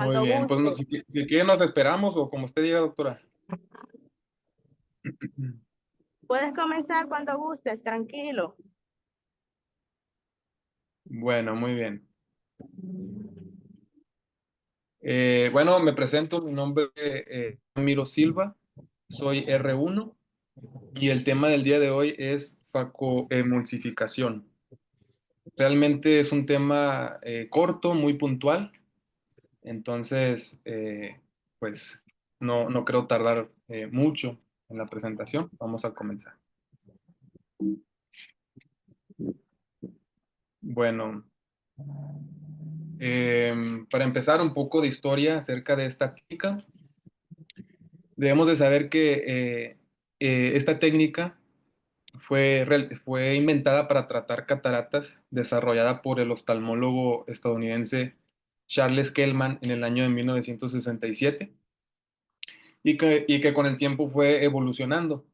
Muy Cuando bien, pues guste. si quiere nos esperamos o como usted diga, doctora. Puedes comenzar cuando gustes, tranquilo. Bueno, muy bien. Bueno, me presento, mi nombre es Ramiro Silva, soy R1 y el tema del día de hoy es facoemulsificación. Realmente es un tema corto, muy puntual, entonces pues no creo tardar mucho en la presentación. Vamos a comenzar. Bueno, para empezar un poco de historia acerca de esta técnica, debemos de saber que esta técnica fue inventada para tratar cataratas, desarrollada por el oftalmólogo estadounidense Charles Kellman en el año de 1967 y que con el tiempo fue evolucionando.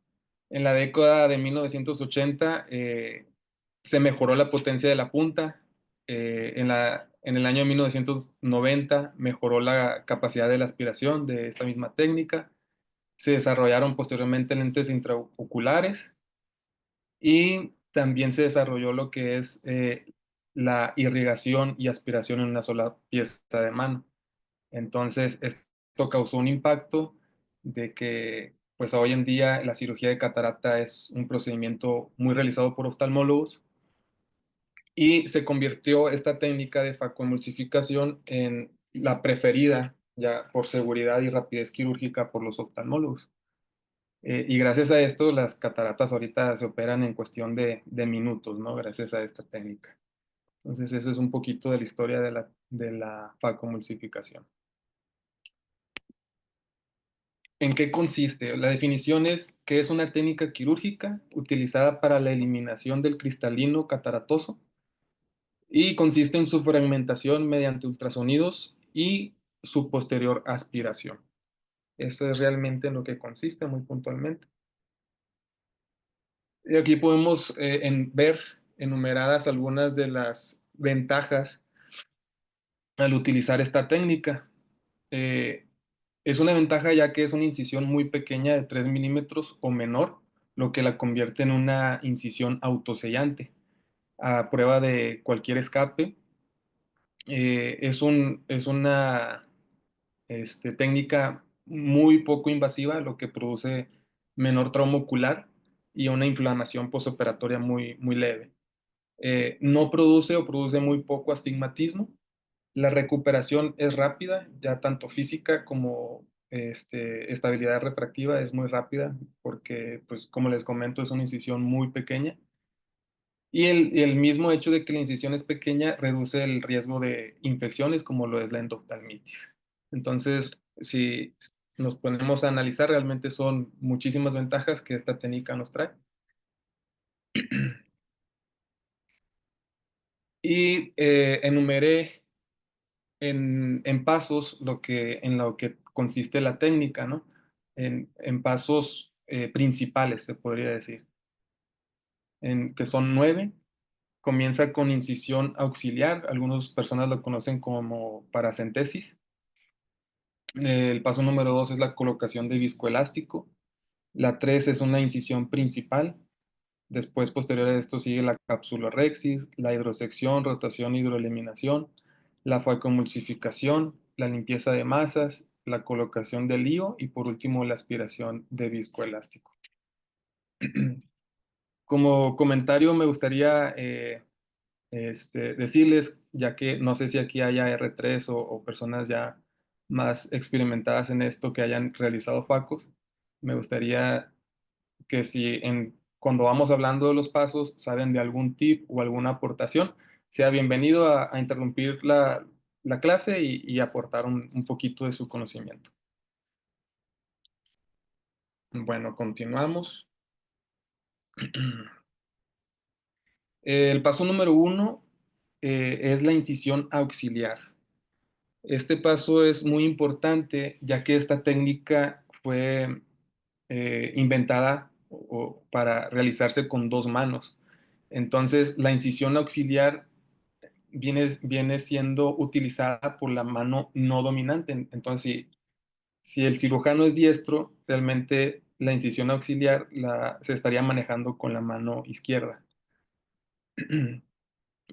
En la década de 1980 se mejoró la potencia de la punta. En el año de 1990 mejoró la capacidad de la aspiración de esta misma técnica. Se desarrollaron posteriormente lentes intraoculares y también se desarrolló lo que es la irrigación y aspiración en una sola pieza de mano. Entonces, esto causó un impacto de que, pues hoy en día la cirugía de catarata es un procedimiento muy realizado por oftalmólogos y se convirtió esta técnica de facoemulsificación en la preferida ya por seguridad y rapidez quirúrgica por los oftalmólogos. Y gracias a esto, las cataratas ahorita se operan en cuestión de minutos, ¿no? Gracias a esta técnica. Entonces, eso es un poquito de la historia de la facomulsificación. ¿En qué consiste? La definición es que es una técnica quirúrgica utilizada para la eliminación del cristalino cataratoso y consiste en su fragmentación mediante ultrasonidos y su posterior aspiración. Eso es realmente en lo que consiste muy puntualmente. Y aquí podemos ver enumeradas algunas de las ventajas al utilizar esta técnica. Eh, es una ventaja ya que es una incisión muy pequeña de 3 milímetros o menor, lo que la convierte en una incisión autosellante. A prueba de cualquier escape, es una técnica muy poco invasiva, lo que produce menor trauma ocular y una inflamación postoperatoria muy leve. No produce o produce muy poco astigmatismo. La recuperación es rápida, ya tanto física como estabilidad refractiva es muy rápida porque, pues, como les comento, es una incisión muy pequeña. Y el mismo hecho de que la incisión es pequeña reduce el riesgo de infecciones como lo es la endoftalmitis. Entonces, si nos ponemos a analizar, realmente son muchísimas ventajas que esta técnica nos trae. Y enumeré en pasos en lo que consiste la técnica, ¿no? En pasos principales, se podría decir, que son 9. Comienza con incisión auxiliar, algunas personas lo conocen como paracentesis. El paso número 2 es la colocación de viscoelástico. La 3 es una incisión principal. Después, posterior a esto, sigue la capsulorhexis, la hidrosección, rotación, hidroeliminación, la facomulsificación, la limpieza de masas, la colocación del lío y por último la aspiración de viscoelástico. Como comentario me gustaría decirles, ya que no sé si aquí haya R3 o personas ya más experimentadas en esto que hayan realizado facos, me gustaría que si cuando vamos hablando de los pasos saben de algún tip o alguna aportación, sea bienvenido a interrumpir la clase y aportar un poquito de su conocimiento. Bueno, continuamos. El paso número 1 es la incisión auxiliar. Este paso es muy importante ya que esta técnica fue inventada para realizarse con dos manos. Entonces, la incisión auxiliar viene siendo utilizada por la mano no dominante. Entonces, si el cirujano es diestro, realmente la incisión auxiliar se estaría manejando con la mano izquierda.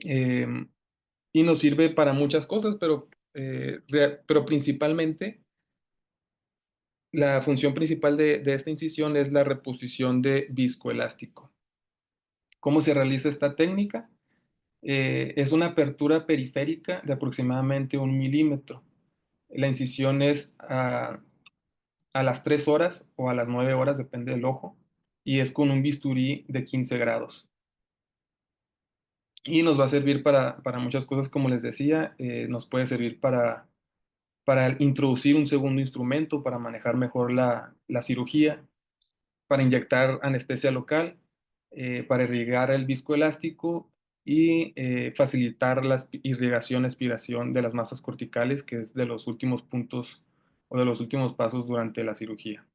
Em, y nos sirve para muchas cosas, pero principalmente la función principal de esta incisión es la reposición de viscoelástico. ¿Cómo se realiza esta técnica? Es una apertura periférica de aproximadamente 1 milímetro. La incisión es a las 3 horas o a las 9 horas, depende del ojo, y es con un bisturí de 15 grados. Y nos va a servir para muchas cosas, como les decía. Nos puede servir para introducir un segundo instrumento, para manejar mejor la cirugía, para inyectar anestesia local, para irrigar el viscoelástico y facilitar la irrigación, expiración de las masas corticales, que es de los últimos puntos o de los últimos pasos durante la cirugía.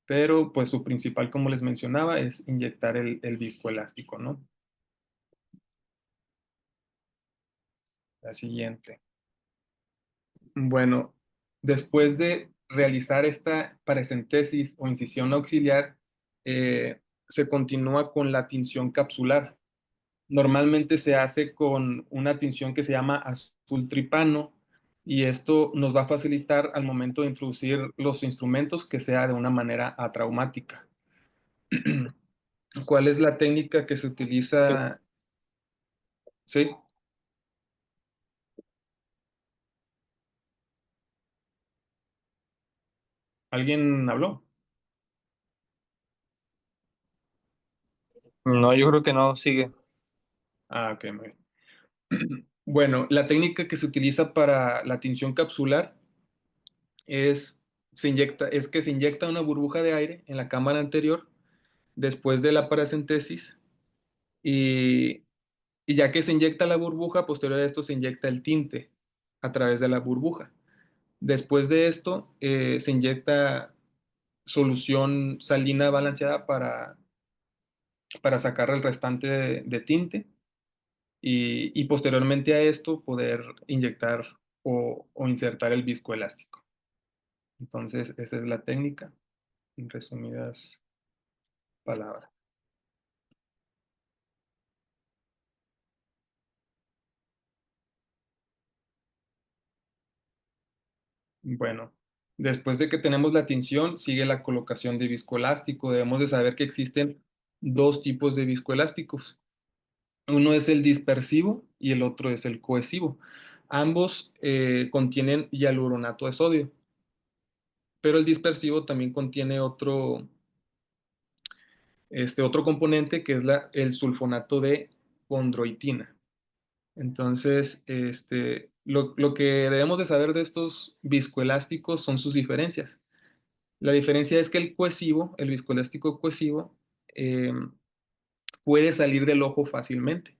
Pero pues su principal, como les mencionaba, es inyectar el viscoelástico, ¿no? La siguiente. Bueno, después de realizar esta paracentesis o incisión auxiliar, se continúa con la tinción capsular. Normalmente se hace con una tinción que se llama azul tripano, y esto nos va a facilitar al momento de introducir los instrumentos que sea de una manera atraumática. ¿Cuál es la técnica que se utiliza? Sí, ¿alguien habló? No, yo creo que no, sigue. Ah, ok, muy bien. Bueno, la técnica que se utiliza para la tinción capsular es, es que se inyecta una burbuja de aire en la cámara anterior después de la paracentesis, y, y ya que se inyecta la burbuja, posterior a esto se inyecta el tinte a través de la burbuja. Después de esto, se inyecta solución salina balanceada para sacar el restante de tinte, y posteriormente a esto poder inyectar o insertar el viscoelástico. Entonces, esa es la técnica, en resumidas palabras. Bueno, después de que tenemos la tinción, sigue la colocación de viscoelástico. Debemos de saber que existen dos tipos de viscoelásticos. Uno es el dispersivo y el otro es el cohesivo. Ambos contienen hialuronato de sodio, pero el dispersivo también contiene otro componente, que es el sulfonato de condroitina. Entonces, lo que debemos de saber de estos viscoelásticos son sus diferencias. La diferencia es que el viscoelástico cohesivo, eh, puede salir del ojo fácilmente,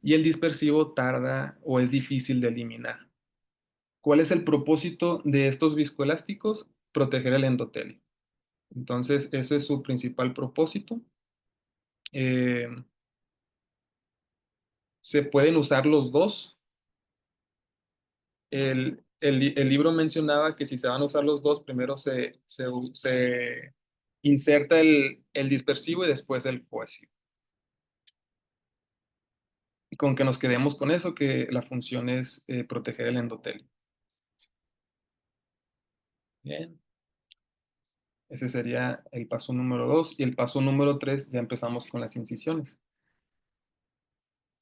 y el dispersivo tarda o es difícil de eliminar. ¿Cuál es el propósito de estos viscoelásticos? Proteger el endotelio. Entonces, ese es su principal propósito. Eh, Se pueden usar los dos. El libro mencionaba que si se van a usar los dos, primero se inserta el dispersivo y después el cohesivo. Y con que nos quedemos con eso, que la función es proteger el endotelio. Bien, ese sería el paso número 2. Y el paso número 3, ya empezamos con las incisiones.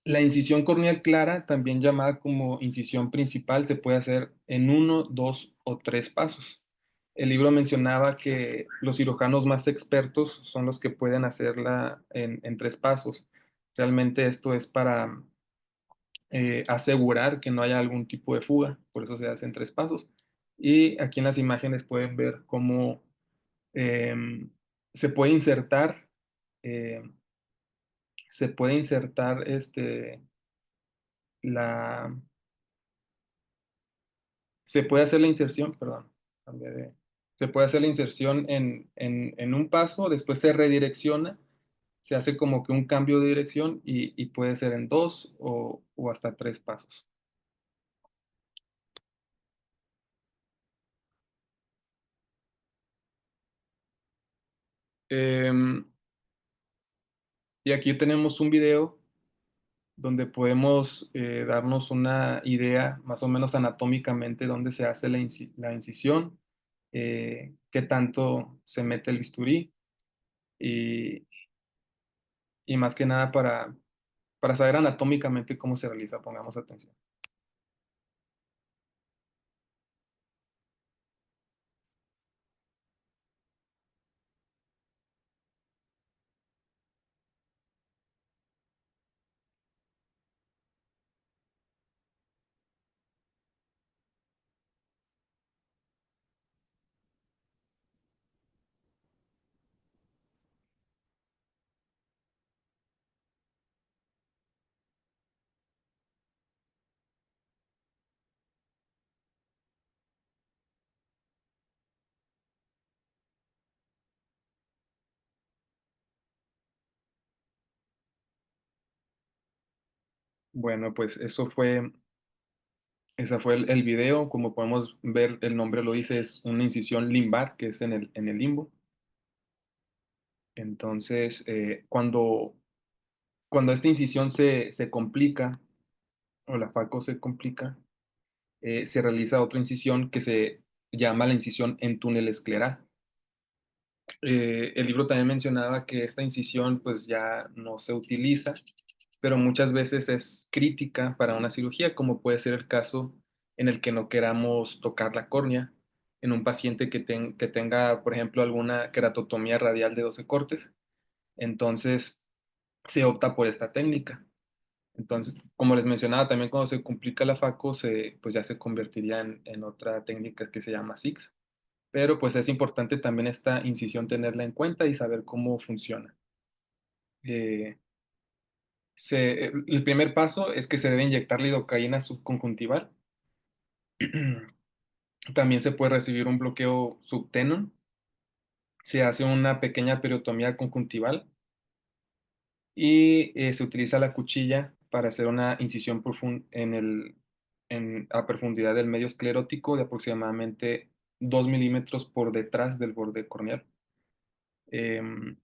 La incisión corneal clara, también llamada como incisión principal, se puede hacer en 1, 2 o 3 pasos. El libro mencionaba que los cirujanos más expertos son los que pueden hacerla en 3 pasos. Realmente esto es para asegurar que no haya algún tipo de fuga, por eso se hace en 3 pasos. Y aquí en las imágenes pueden ver cómo em, se puede insertar, em, se puede insertar la, se puede hacer la inserción, perdón, se puede hacer la inserción en un paso, después se redirecciona se hace como que un cambio de dirección y puede ser en 2 o hasta 3 pasos. Em, y aquí tenemos un video donde podemos darnos una idea más o menos anatómicamente dónde se hace la incisión, qué tanto se mete el bisturí y, y más que nada para saber anatómicamente cómo se realiza, pongamos atención. Bueno, pues ese fue el video. Como podemos ver, el nombre lo dice, es una incisión limbar, que es en el limbo. Entonces, cuando esta incisión se complica, o la FACO se complica, se realiza otra incisión que se llama la incisión en túnel escleral. El libro también mencionaba que esta incisión pues ya no se utiliza, pero muchas veces es crítica para una cirugía, como puede ser el caso en el que no queramos tocar la córnea en un paciente que tenga, por ejemplo, alguna queratotomía radial de 12 cortes. Entonces, se opta por esta técnica. Entonces, como les mencionaba, también cuando se complica la FACO, pues ya se convertiría en otra técnica que se llama SIX. Pero pues es importante también esta incisión tenerla en cuenta y saber cómo funciona. Eh, el primer paso es que se debe inyectar lidocaína subconjuntival. También se puede recibir un bloqueo subtenon. Se hace una pequeña periotomía conjuntival y se utiliza la cuchilla para hacer una incisión a profundidad del medio esclerótico de aproximadamente 2 milímetros por detrás del borde corneal. Em,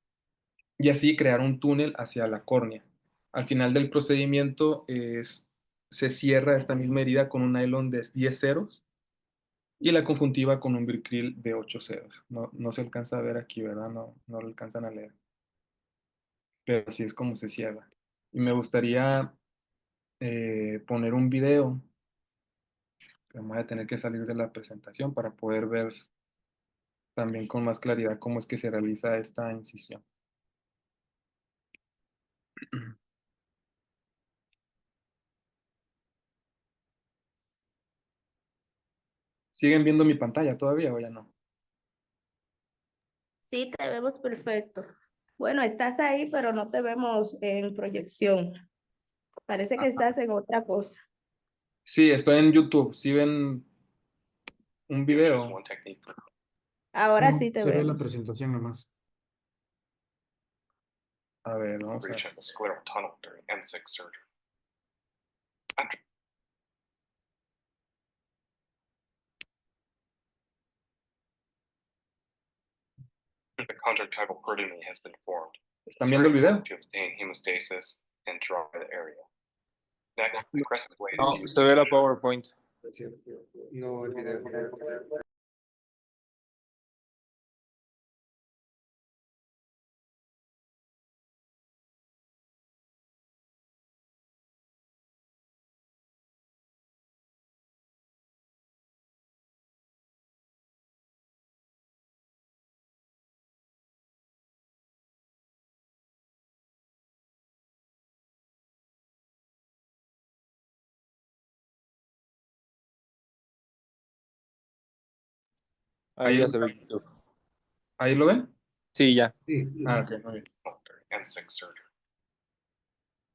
y así crear un túnel hacia la córnea. Al final del procedimiento se cierra esta misma herida con un nylon de 10 ceros y la conjuntiva con un bricril de 8 ceros. No se alcanza a ver aquí, ¿verdad? No lo alcanzan a leer. Pero así es como se cierra. Y me gustaría poner un video, que voy a tener que salir de la presentación para poder ver también con más claridad cómo es que se realiza esta incisión. ¿Siguen viendo mi pantalla todavía o ya no? Sí, te vemos perfecto. Bueno, estás ahí, pero no te vemos en proyección. Parece que estás en otra cosa. Sí, estoy en YouTube. ¿Sí ven un video? Ahora No, sí te se ve la vemos. presentación nomás. A ver, vamos a ver. The conjunctival protomy has been formed. ¿Están viendo el video? To obtain hemostasis and dry the area. Next, the crescent blade No, is used. se ve la PowerPoint. No, el video. Ahí ya se ve. ¿Ahí lo ven? Sí, ya. Sí. Ah, ok, muy bien. And six surgery.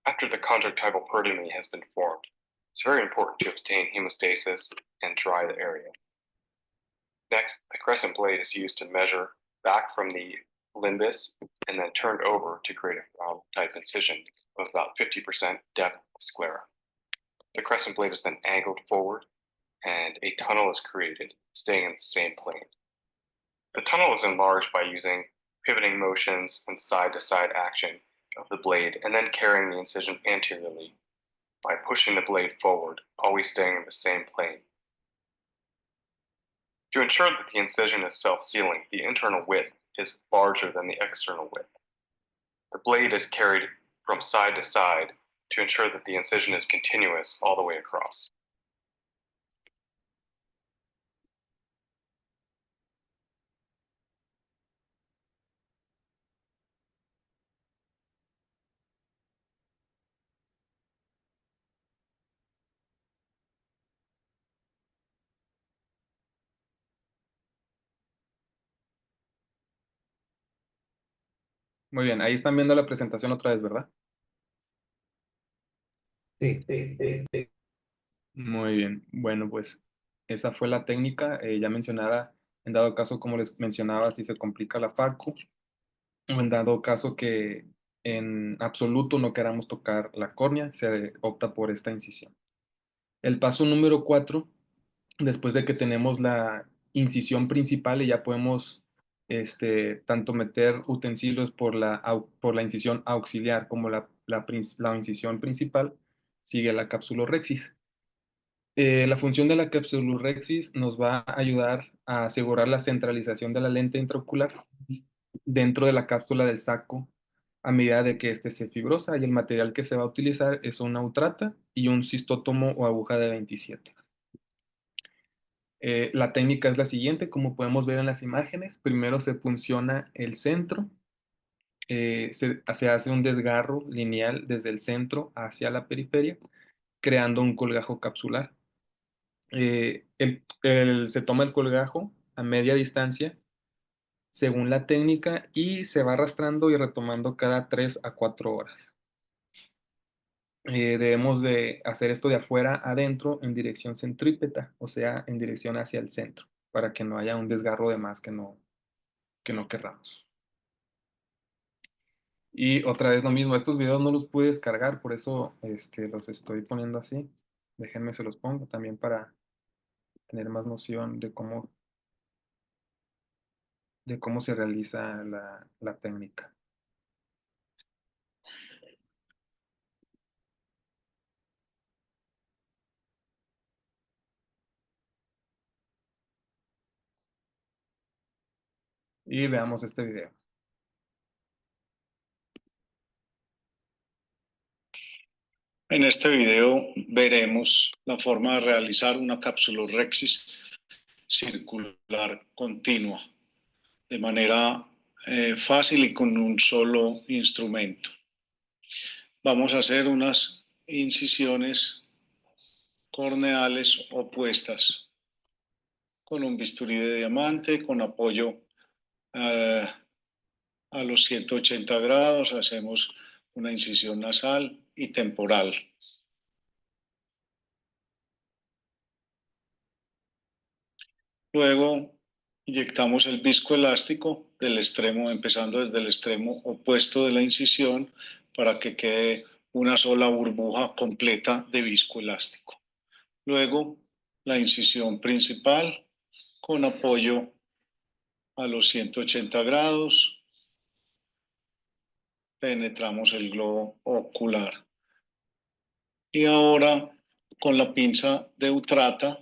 After the conjunctival protomy has been formed, it's very important to obtain hemostasis and dry the area. Next, the crescent blade is used to measure back from the limbus, and then turned over to create a valve-type incision of about 50% depth of sclera. The crescent blade is then angled forward, and a tunnel is created, staying in the same plane. The tunnel is enlarged by using pivoting motions and side-to-side action of the blade, and then carrying the incision anteriorly by pushing the blade forward, always staying in the same plane. To ensure that the incision is self-sealing, the internal width is larger than the external width. The blade is carried from side to side to ensure that the incision is continuous all the way across. Muy bien, ahí están viendo la presentación otra vez, ¿verdad? Sí. Muy bien, bueno, pues esa fue la técnica ya mencionada. En dado caso, como les mencionaba, si se complica la FARCU, o en dado caso que en absoluto no queramos tocar la córnea, se opta por esta incisión. El paso número 4, después de que tenemos la incisión principal y ya podemos tanto meter utensilios por por la incisión auxiliar como la incisión principal, sigue la capsulorhexis. La función de la capsulorhexis nos va a ayudar a asegurar la centralización de la lente intraocular dentro de la cápsula del saco a medida de que éste se fibrosa, y el material que se va a utilizar es una utrata y un cistótomo o aguja de 27. La técnica es la siguiente, como podemos ver en las imágenes. Primero se punciona el centro, se hace un desgarro lineal desde el centro hacia la periferia, creando un colgajo capsular. Se toma el colgajo a media distancia según la técnica y se va arrastrando y retomando cada 3 a 4 horas. Debemos de hacer esto de afuera a adentro en dirección centrípeta, o sea, en dirección hacia el centro, para que no haya un desgarro de más que no querramos. Y otra vez lo mismo, estos videos no los pude descargar, por eso los estoy poniendo así. Déjenme se los pongo también para tener más noción de cómo se realiza la técnica. Y veamos este video. En este video veremos la forma de realizar una capsulorhexis circular continua de manera fácil y con un solo instrumento. Vamos a hacer unas incisiones corneales opuestas con un bisturí de diamante, con apoyo a los 180 grados. Hacemos una incisión nasal y temporal. Luego inyectamos el viscoelástico del extremo, empezando desde el extremo opuesto de la incisión para que quede una sola burbuja completa de viscoelástico. Luego la incisión principal con apoyo a los 180 grados. Penetramos el globo ocular. Y ahora con la pinza de utrata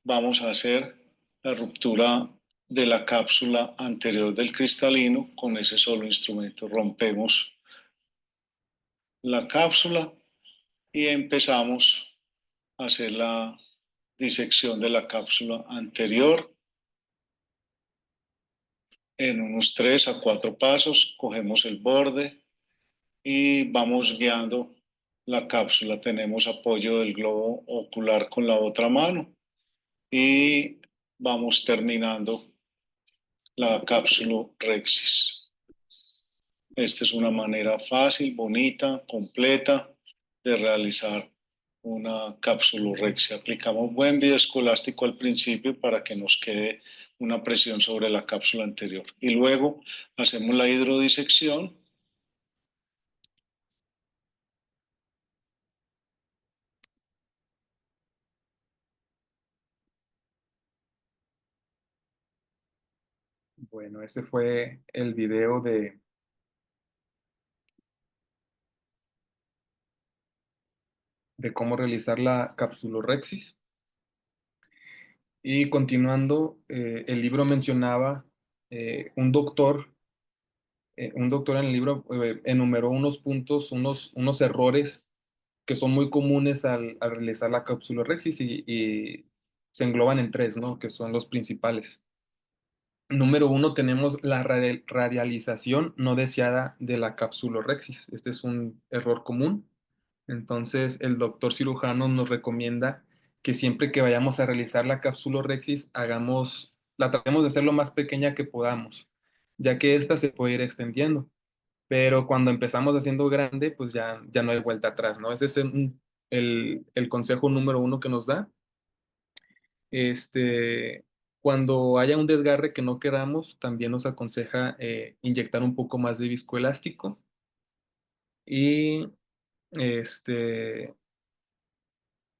vamos a hacer la ruptura de la cápsula anterior del cristalino con ese solo instrumento. Rompemos la cápsula y empezamos a hacer la disección de la cápsula anterior. En unos 3 a 4 pasos cogemos el borde y vamos guiando la cápsula. Tenemos apoyo del globo ocular con la otra mano y vamos terminando la capsulorhexis. Esta es una manera fácil, bonita, completa de realizar una capsulorhexia. Aplicamos buen viscoelástico al principio para que nos quede una presión sobre la cápsula anterior. Y luego hacemos la hidrodisección. Bueno, ese fue el video de cómo realizar la capsulorhexis. Y continuando, el libro mencionaba un doctor en el libro enumeró unos puntos, unos errores que son muy comunes al realizar la capsulorhexis y se engloban en tres, ¿no? Que son los principales. Número uno, tenemos la radialización no deseada de la capsulorhexis. Este es un error común. Entonces, el doctor cirujano nos recomienda que siempre que vayamos a realizar la capsulorhexis, la tratemos de hacer lo más pequeña que podamos, ya que esta se puede ir extendiendo. Pero cuando empezamos haciendo grande, pues ya no hay vuelta atrás, ¿no? Ese es el consejo número uno que nos da. Este, cuando haya un desgarre que no queramos, también nos aconseja inyectar un poco más de viscoelástico. Y este,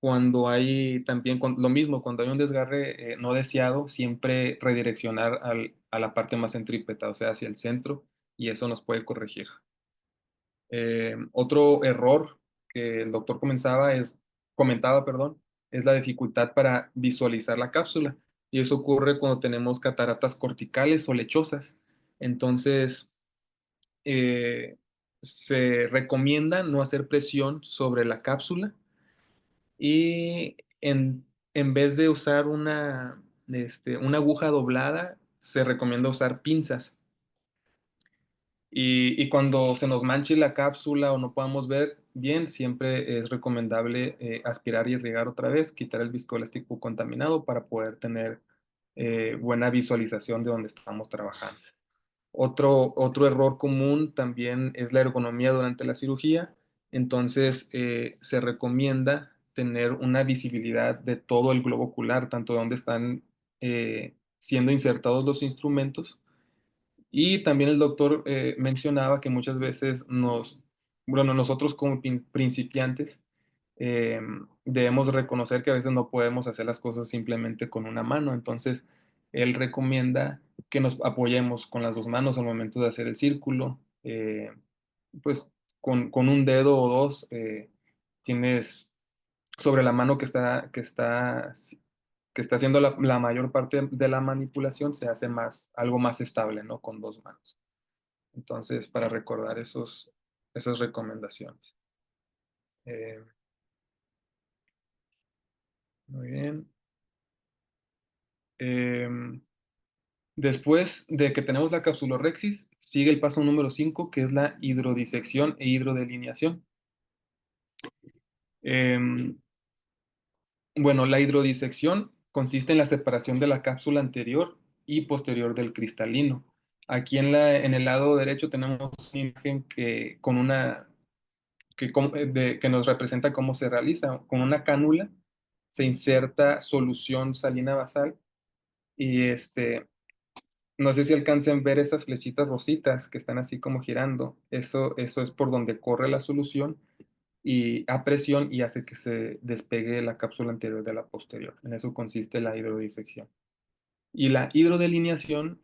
cuando hay también, lo mismo, cuando hay un desgarre no deseado, siempre redireccionar a la parte más centrípeta, o sea, hacia el centro, y eso nos puede corregir. Otro error que el doctor comentaba, perdón, es la dificultad para visualizar la cápsula. Y eso ocurre cuando tenemos cataratas corticales o lechosas. Entonces, se recomienda no hacer presión sobre la cápsula y en vez de usar una aguja doblada, se recomienda usar pinzas. Y cuando se nos manche la cápsula o no podamos ver bien, siempre es recomendable aspirar y irrigar otra vez, quitar el viscoelástico contaminado para poder tener buena visualización de donde estamos trabajando. Otro error común también es la ergonomía durante la cirugía. Entonces, se recomienda tener una visibilidad de todo el globo ocular, tanto de donde están siendo insertados los instrumentos. Y también el doctor mencionaba que muchas veces bueno, nosotros como principiantes, eh, debemos reconocer que a veces no podemos hacer las cosas simplemente con una mano. Entonces, él recomienda que nos apoyemos con las dos manos al momento de hacer el círculo. Pues con un dedo o dos tienes sobre la mano que está haciendo la mayor parte de la manipulación, se hace algo más estable, ¿no? Con dos manos. Entonces, para recordar esas recomendaciones. Eh, muy bien. Em, Después de que tenemos la capsulorhexis, sigue el paso número 5, que es la hidrodisección e hidrodelineación. Em, bueno, la hidrodisección consiste en la separación de la cápsula anterior y posterior del cristalino. Aquí en el lado derecho tenemos una imagen que nos representa cómo se realiza. Con una cánula se inserta solución salina basal y no sé si alcancen a ver esas flechitas rositas que están así como girando. Eso es por donde corre la solución y a presión y hace que se despegue la cápsula anterior de la posterior. En eso consiste la hidrodisección. Y la hidrodelineación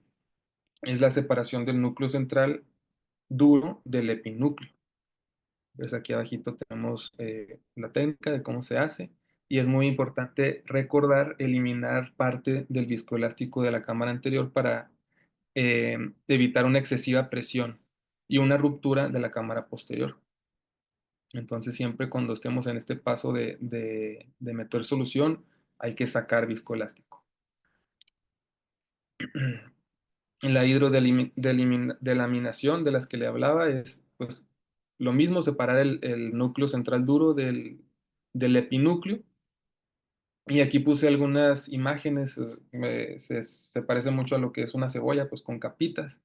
es la separación del núcleo central duro del epinúcleo. Entonces aquí abajito tenemos la técnica de cómo se hace y es muy importante recordar eliminar parte del viscoelástico de la cámara anterior para evitar una excesiva presión y una ruptura de la cámara posterior. Entonces siempre cuando estemos en este paso de meter solución hay que sacar viscoelástico. La hidrodelaminación de las que le hablaba es pues lo mismo, separar el núcleo central duro del epinúcleo. Y aquí puse algunas imágenes, se parece mucho a lo que es una cebolla, pues con capitas.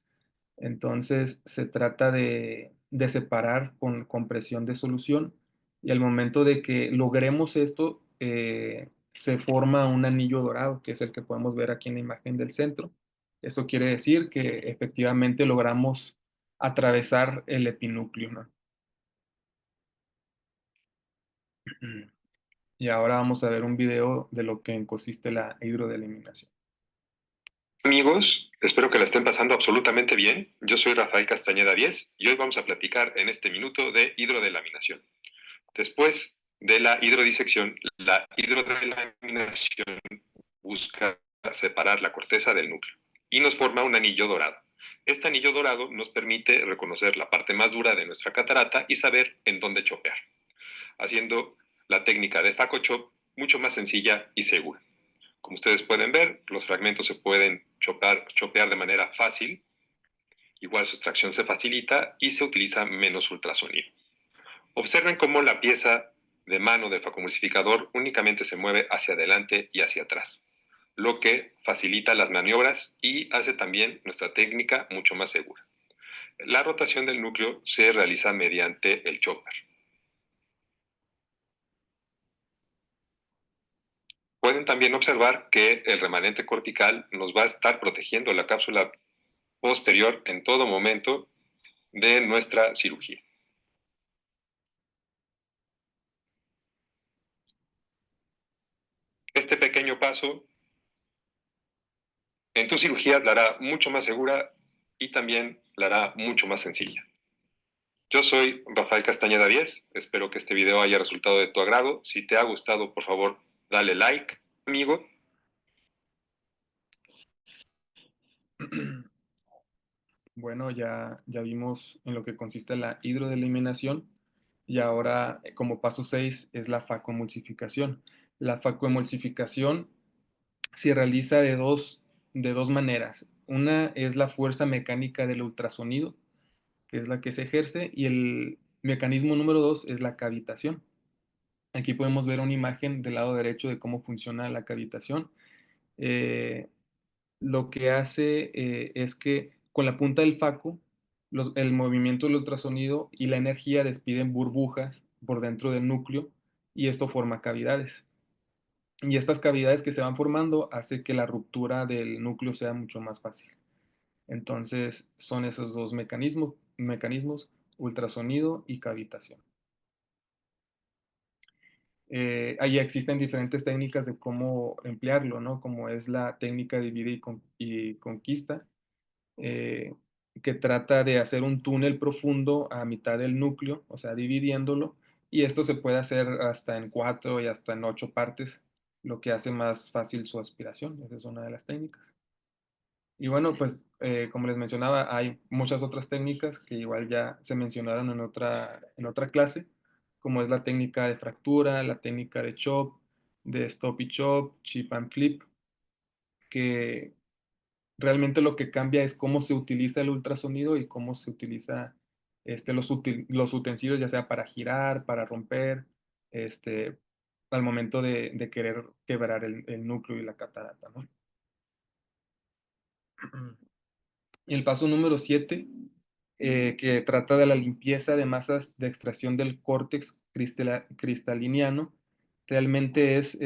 Entonces se trata de separar con presión de solución y al momento de que logremos esto, se forma un anillo dorado, que es el que podemos ver aquí en la imagen del centro. Eso quiere decir que efectivamente logramos atravesar el epinúcleo, ¿no? Y ahora vamos a ver un video de lo que consiste la hidrodeliminación. Amigos, espero que la estén pasando absolutamente bien. Yo soy Rafael Castañeda 10 y hoy vamos a platicar en este minuto de hidrodelaminación. Después de la hidrodisección, la hidrodelaminación busca separar la corteza del núcleo y nos forma un anillo dorado. Este anillo dorado nos permite reconocer la parte más dura de nuestra catarata y saber en dónde chopear, haciendo la técnica de Faco Chop mucho más sencilla y segura. Como ustedes pueden ver, los fragmentos se pueden chopear de manera fácil, igual su extracción se facilita y se utiliza menos ultrasonido. Observen cómo la pieza de mano del facomulsificador únicamente se mueve hacia adelante y hacia atrás, lo que facilita las maniobras y hace también nuestra técnica mucho más segura. La rotación del núcleo se realiza mediante el chopper. Pueden también observar que el remanente cortical nos va a estar protegiendo la cápsula posterior en todo momento de nuestra cirugía. Este pequeño paso en tu cirugía la hará mucho más segura y también la hará mucho más sencilla. Yo soy Rafael Castañeda 10, espero que este video haya resultado de tu agrado. Si te ha gustado, por favor, dale like, amigo. Bueno, ya vimos en lo que consiste la hidroeliminación y ahora como paso 6 es la facoemulsificación. La facoemulsificación se realiza de dos maneras. Una es la fuerza mecánica del ultrasonido, que es la que se ejerce, y el mecanismo número 2 es la cavitación. Aquí podemos ver una imagen del lado derecho de cómo funciona la cavitación. Eh, lo que hace es que con la punta del faco, el movimiento del ultrasonido y la energía despiden burbujas por dentro del núcleo y esto forma cavidades. Y estas cavidades que se van formando hace que la ruptura del núcleo sea mucho más fácil. Entonces son esos dos mecanismos, ultrasonido y cavitación. Ahí existen diferentes técnicas de cómo emplearlo, ¿no? Como es la técnica divide y conquista, eh, que trata de hacer un túnel profundo a mitad del núcleo, o sea, dividiéndolo, y esto se puede hacer hasta en 4 y hasta en 8 partes, lo que hace más fácil su aspiración. Esa es una de las técnicas. Y bueno, pues como les mencionaba, hay muchas otras técnicas que igual ya se mencionaron en otra clase, como es la técnica de fractura, la técnica de chop, de stop y chop, chip and flip, que realmente lo que cambia es cómo se utiliza el ultrasonido y cómo se utiliza los utensilios, ya sea para girar, para romper, este, al momento de querer quebrar el núcleo y la catarata, ¿no? El paso número 7, que trata de la limpieza de masas de extracción del córtex cristaliniano, realmente es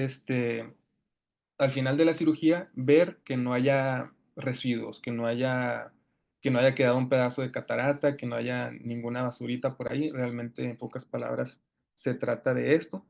al final de la cirugía ver que no haya residuos, que no haya quedado un pedazo de catarata, que no haya ninguna basurita por ahí. Realmente, en pocas palabras, se trata de esto.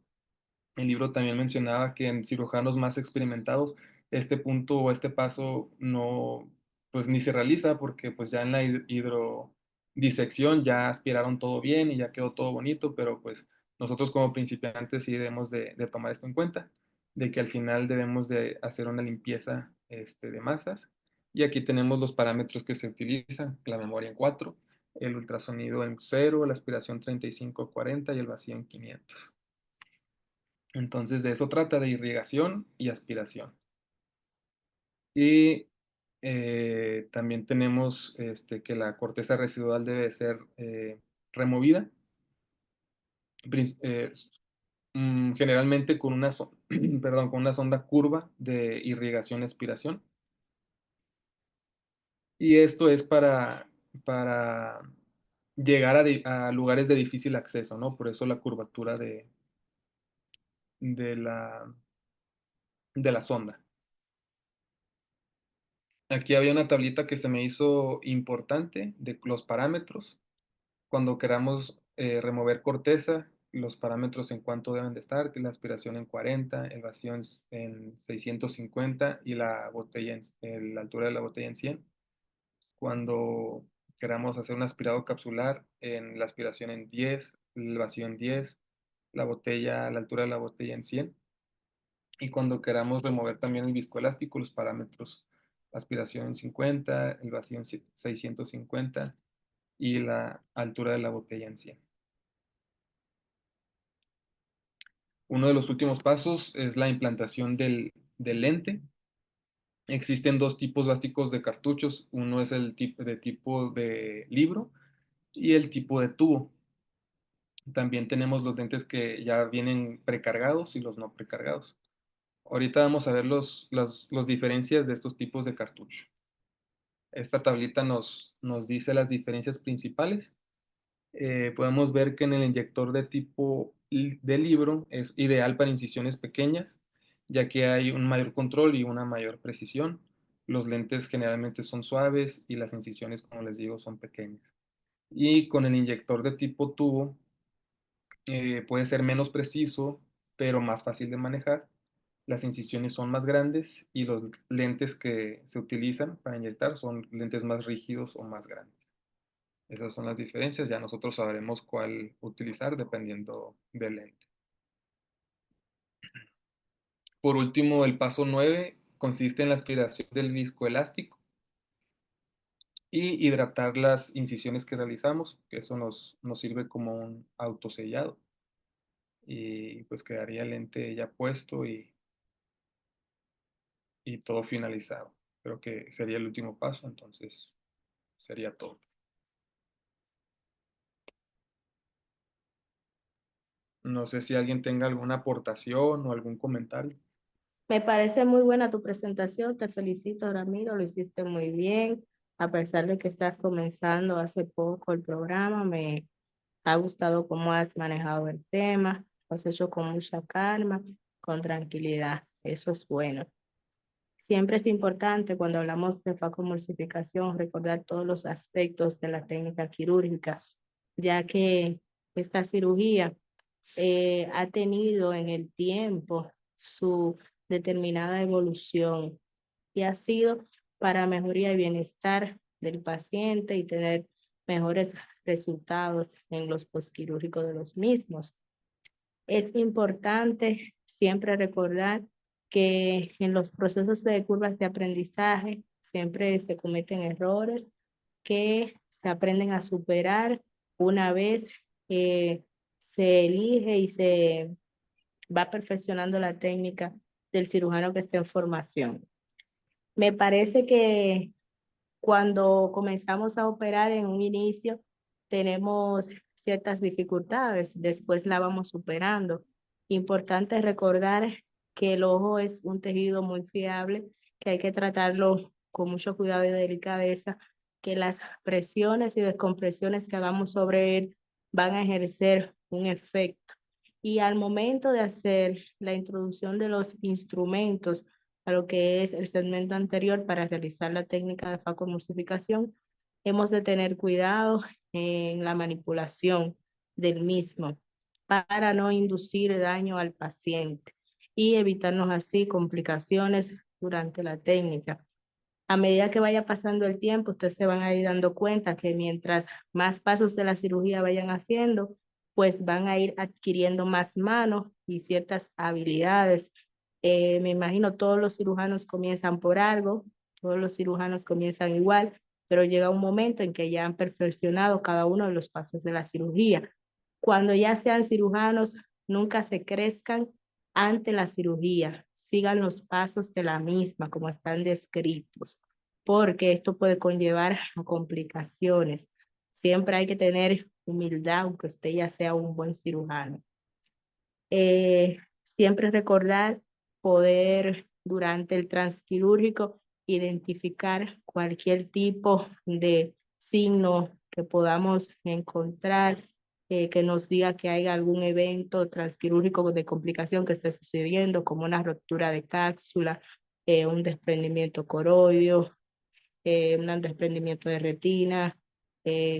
El libro también mencionaba que en cirujanos más experimentados este punto o este paso no, pues ni se realiza porque pues ya en la hidrodisección ya aspiraron todo bien y ya quedó todo bonito, pero pues nosotros como principiantes sí debemos de tomar esto en cuenta, de que al final debemos de hacer una limpieza de masas. Y aquí tenemos los parámetros que se utilizan, la memoria en 4, el ultrasonido en 0, la aspiración 35-40 y el vacío en 500. Entonces, de eso trata, de irrigación y aspiración. Y también tenemos que la corteza residual debe ser removida, eh, generalmente con una, perdón, con una sonda curva de irrigación-aspiración. Y esto es para llegar a lugares de difícil acceso, ¿no? Por eso la curvatura de la de la sonda. Aquí había una tablita que se me hizo importante de los parámetros. Cuando queramos remover corteza, los parámetros en cuánto deben de estar, que la aspiración en 40, el vacío en 650 y la botella la altura de la botella en 100. Cuando queramos hacer un aspirado capsular, en la aspiración en 10, el vacío en 10, la altura de la botella en 100. Y cuando queramos remover también el viscoelástico, los parámetros, la aspiración en 50, el vacío en 650 y la altura de la botella en 100. Uno de los últimos pasos es la implantación del lente. Existen dos tipos básicos de cartuchos. Uno es el tipo de libro y el tipo de tubo. También tenemos los lentes que ya vienen precargados y los no precargados. Ahorita vamos a ver los diferencias de estos tipos de cartucho. Esta tablita nos dice las diferencias principales. Podemos ver que en el inyector de tipo de libro es ideal para incisiones pequeñas, ya que hay un mayor control y una mayor precisión. Los lentes generalmente son suaves y las incisiones, como les digo, son pequeñas. Y con el inyector de tipo tubo puede ser menos preciso, pero más fácil de manejar. Las incisiones son más grandes y los lentes que se utilizan para inyectar son lentes más rígidos o más grandes. Esas son las diferencias, ya nosotros sabremos cuál utilizar dependiendo del lente. Por último, el paso 9 consiste en la aspiración del viscoelástico y hidratar las incisiones que realizamos, que eso nos sirve como un autosellado. Y pues quedaría el lente ya puesto y todo finalizado. Creo que sería el último paso, entonces sería todo. No sé si alguien tenga alguna aportación o algún comentario. Me parece muy buena tu presentación, te felicito, Ramiro, lo hiciste muy bien. A pesar de que estás comenzando hace poco el programa, me ha gustado cómo has manejado el tema, lo has hecho con mucha calma, con tranquilidad, eso es bueno. Siempre es importante cuando hablamos de facomulsificación recordar todos los aspectos de la técnica quirúrgica, ya que esta cirugía ha tenido en el tiempo su determinada evolución y ha sido para mejoría y bienestar del paciente y tener mejores resultados en los postquirúrgicos de los mismos. Es importante siempre recordar que en los procesos de curvas de aprendizaje siempre se cometen errores que se aprenden a superar una vez se elige y se va perfeccionando la técnica del cirujano que está en formación. Me parece que cuando comenzamos a operar en un inicio, tenemos ciertas dificultades, después la vamos superando. Importante recordar que el ojo es un tejido muy fiable, que hay que tratarlo con mucho cuidado y delicadeza, que las presiones y descompresiones que hagamos sobre él van a ejercer un efecto. Y al momento de hacer la introducción de los instrumentos a lo que es el segmento anterior para realizar la técnica de facomulsificación, hemos de tener cuidado en la manipulación del mismo para no inducir daño al paciente y evitarnos así complicaciones durante la técnica. A medida que vaya pasando el tiempo, ustedes se van a ir dando cuenta que mientras más pasos de la cirugía vayan haciendo, pues van a ir adquiriendo más manos y ciertas habilidades. Me imagino todos los cirujanos comienzan por algo, todos los cirujanos comienzan igual, pero llega un momento en que ya han perfeccionado cada uno de los pasos de la cirugía. Cuando ya sean cirujanos, nunca se crezcan ante la cirugía, sigan los pasos de la misma como están descritos, porque esto puede conllevar a complicaciones. Siempre hay que tener humildad, aunque usted ya sea un buen cirujano. Siempre recordar poder durante el transquirúrgico identificar cualquier tipo de signo que podamos encontrar que nos diga que hay algún evento transquirúrgico de complicación que esté sucediendo, como una ruptura de cápsula, un desprendimiento coroideo, un desprendimiento de retina,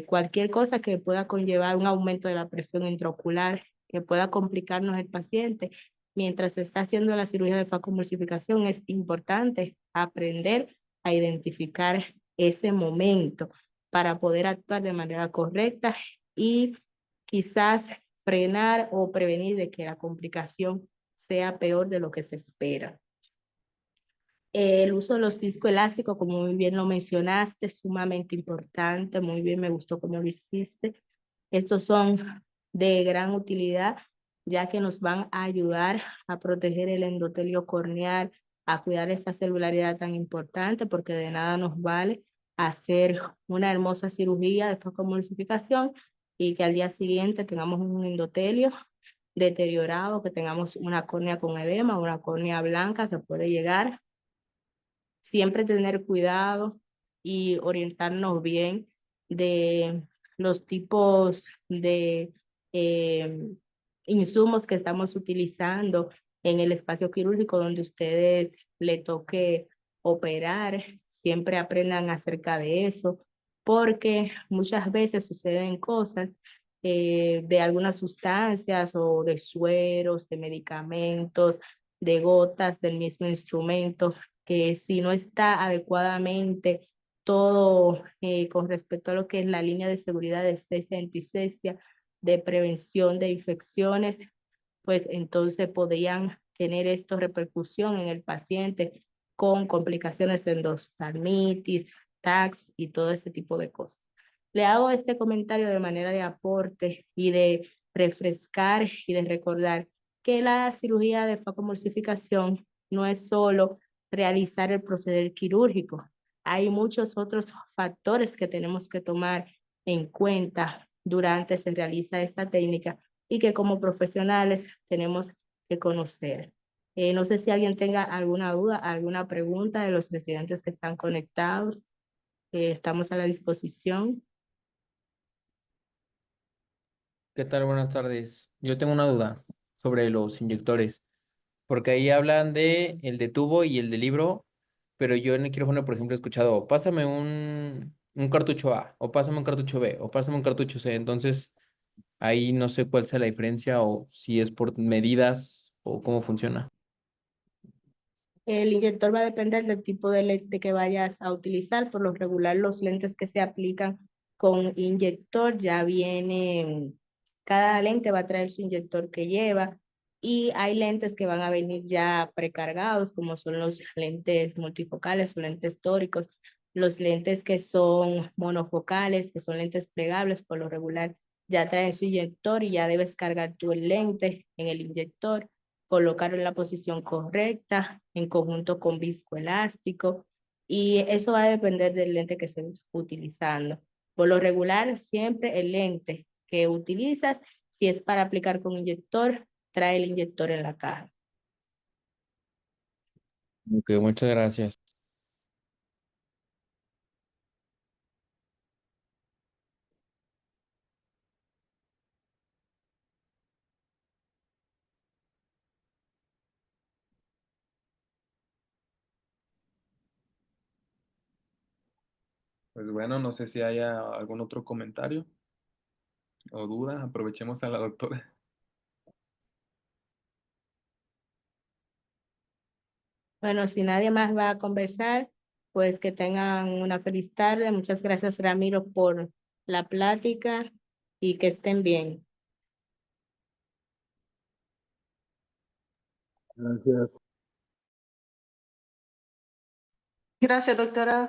cualquier cosa que pueda conllevar un aumento de la presión intraocular, que pueda complicarnos el paciente. Mientras se está haciendo la cirugía de facomulsificación, es importante aprender a identificar ese momento para poder actuar de manera correcta y quizás frenar o prevenir de que la complicación sea peor de lo que se espera. El uso de los viscoelásticos, como muy bien lo mencionaste, es sumamente importante. Muy bien, me gustó cómo lo hiciste. Estos son de gran utilidad, ya que nos van a ayudar a proteger el endotelio corneal, a cuidar esa celularidad tan importante, porque de nada nos vale hacer una hermosa cirugía de facomulsificación y que al día siguiente tengamos un endotelio deteriorado, que tengamos una córnea con edema, una córnea blanca que puede llegar. Siempre tener cuidado y orientarnos bien de los tipos de insumos que estamos utilizando en el espacio quirúrgico donde ustedes le toque operar. Siempre aprendan acerca de eso, porque muchas veces suceden cosas de algunas sustancias o de sueros, de medicamentos, de gotas del mismo instrumento, que si no está adecuadamente todo con respecto a lo que es la línea de seguridad de cesia y anticesia, de prevención de infecciones, pues entonces podrían tener esto repercusión en el paciente con complicaciones de endoftalmitis, TACs y todo ese tipo de cosas. Le hago este comentario de manera de aporte y de refrescar y de recordar que la cirugía de facomulsificación no es solo realizar el proceder quirúrgico. Hay muchos otros factores que tenemos que tomar en cuenta durante se realiza esta técnica y que como profesionales tenemos que conocer. No sé si alguien tenga alguna duda, alguna pregunta de los residentes que están conectados. Estamos a la disposición. ¿Qué tal? Buenas tardes. Yo tengo una duda sobre los inyectores, porque ahí hablan de el de tubo y el de libro, pero yo en el quirófano, por ejemplo, he escuchado, pásame un cartucho A, o pásame un cartucho B, o pásame un cartucho C. Entonces, ahí no sé cuál sea la diferencia o si es por medidas o cómo funciona. El inyector va a depender del tipo de lente que vayas a utilizar. Por lo regular, los lentes que se aplican con inyector ya vienen, cada lente va a traer su inyector que lleva y hay lentes que van a venir ya precargados, como son los lentes multifocales o lentes tóricos, los lentes que son monofocales, que son lentes plegables, por lo regular ya traen su inyector y ya debes cargar tú el lente en el inyector, colocarlo en la posición correcta, en conjunto con viscoelástico, y eso va a depender del lente que estés utilizando. Por lo regular, siempre el lente que utilizas, si es para aplicar con inyector, trae el inyector en la caja. Ok, muchas gracias. Pues bueno, no sé si haya algún otro comentario o duda. Aprovechemos a la doctora. Bueno, si nadie más va a conversar, pues que tengan una feliz tarde. Muchas gracias, Ramiro, por la plática y que estén bien. Gracias. Gracias, doctora.